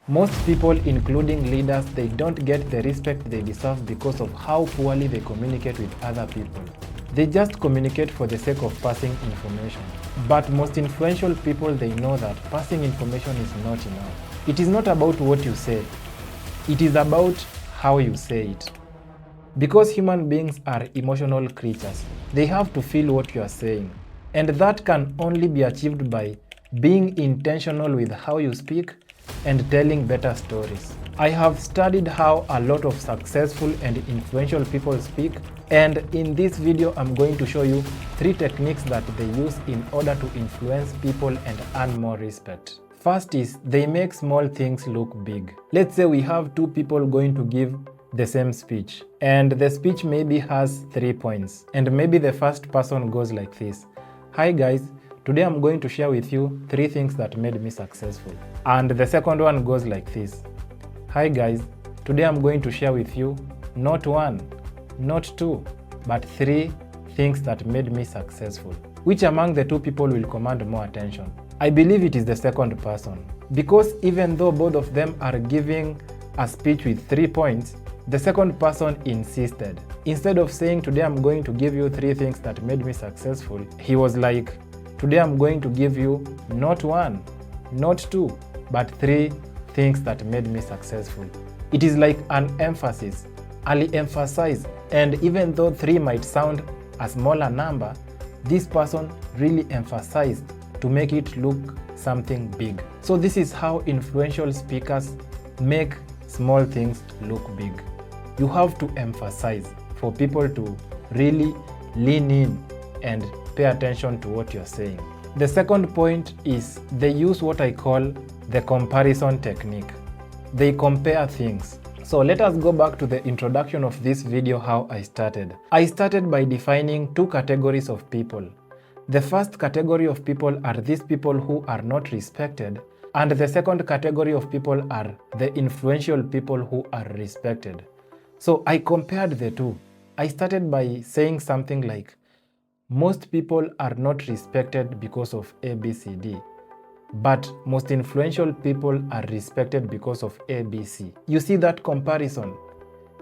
Most people, including leaders, they don't get the respect they deserve because of how poorly they communicate with other people. They just communicate for the sake of passing information. But most influential people, they know that passing information is not enough. It is not about what you say. It is about how you say it. Because human beings are emotional creatures, they have to feel what you are saying. And that can only be achieved by being intentional with how you speak and telling better stories. I have studied how a lot of successful and influential people speak, and in this video I'm going to show you 3 techniques that they use in order to influence people and earn more respect. First is, they make small things look big. Let's say we have 2 people going to give the same speech, and the speech maybe has 3 points, and maybe the first person goes like this: "Hi guys, today I'm going to share with you 3 things that made me successful." And the second one goes like this: "Hi guys, today I'm going to share with you not 1, not 2, but 3 things that made me successful." Which among the 2 people will command more attention? I believe it is the second person, because even though both of them are giving a speech with 3 points, the second person insisted. Instead of saying, "Today I'm going to give you 3 things that made me successful," he was like, "Today I'm going to give you not 1, not 2, but 3 things that made me successful." It is like an emphasis. Ali emphasized, and even though 3 might sound a smaller number, this person really emphasized to make it look something big. So this is how influential speakers make small things look big. You have to emphasize for people to really lean in and pay attention to what you're saying. The second point is, they use what I call the comparison technique. They compare things. So let us go back to the introduction of this video, how I started. I started by defining 2 categories of people. The first category of people are these people who are not respected, and the second category of people are the influential people who are respected. So I compared the 2. I started by saying something like, most people are not respected because of ABCD, but most influential people are respected because of ABC. You see that comparison?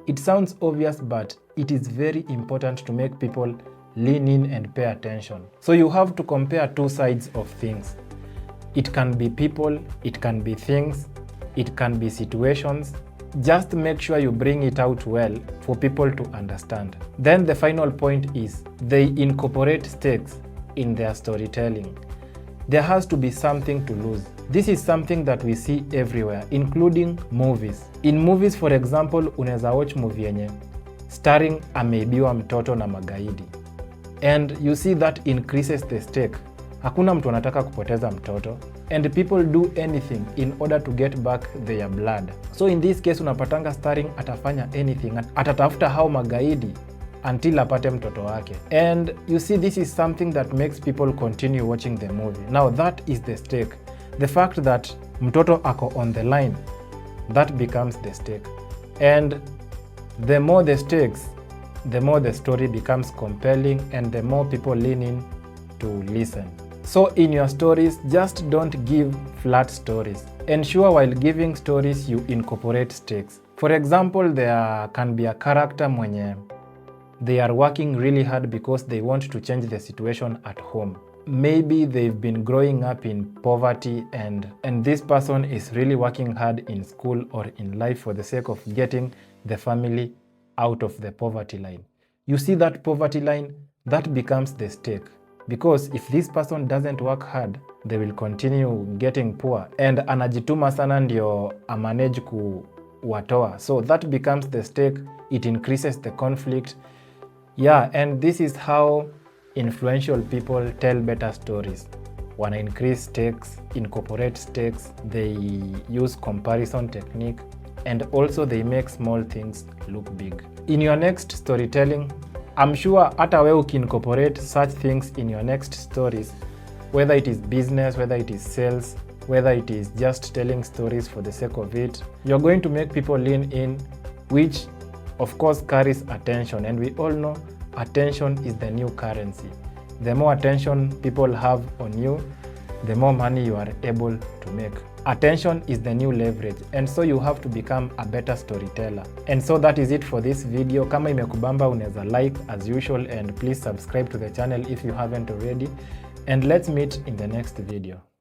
It sounds obvious, but it is very important to make people lean in and pay attention. So you have to compare 2 sides of things. It can be people, it can be things, it can be situations. Just make sure you bring it out well for people to understand. Then the final point is, they incorporate stakes in their storytelling. There has to be something to lose. This is something that we see everywhere, including movies. In movies, for example, unaweza watch movie yenye starring ameibiwa mtoto na magaidi, and you see that increases the stake. Hakuna mtu anataka kupoteza mtoto, and people do anything in order to get back their blood. So in this case, unapatanga starring atafanya anything, atatafuta hao magaidi until apate mtoto wake. And you see, this is something that makes people continue watching the movie. Now that is the stake. The fact that mtoto ako on the line, that becomes the stake. And the more the stakes, the more the story becomes compelling, and the more people lean in to listen. So in your stories, just don't give flat stories. Ensure while giving stories you incorporate stakes. For example, there can be a character mwenye they are working really hard because they want to change the situation at home. Maybe they've been growing up in poverty, and this person is really working hard in school or in life for the sake of getting the family out of the poverty line. You see that poverty line, that becomes the stake. Because if this person doesn't work hard, they will continue getting poor, and anajituma sana ndio amanage kuwatoa. So that becomes the stake. It increases the conflict. Yeah, and this is how influential people tell better stories. Wanna increase stakes, incorporate stakes, they use comparison technique, and also they make small things look big. In your next storytelling, I'm sure hata wewe ukincorporate such things in your next stories, whether it is business, whether it is sales, whether it is just telling stories for the sake of it, you're going to make people lean in, which of course carries attention, and we all know attention is the new currency. The more attention people have on you, the more money you are able to make. Attention is the new leverage, and so you have to become a better storyteller. And so that is it for this video. Kama imekubamba unaweza like as usual, and please subscribe to the channel if you haven't already, and let's meet in the next video.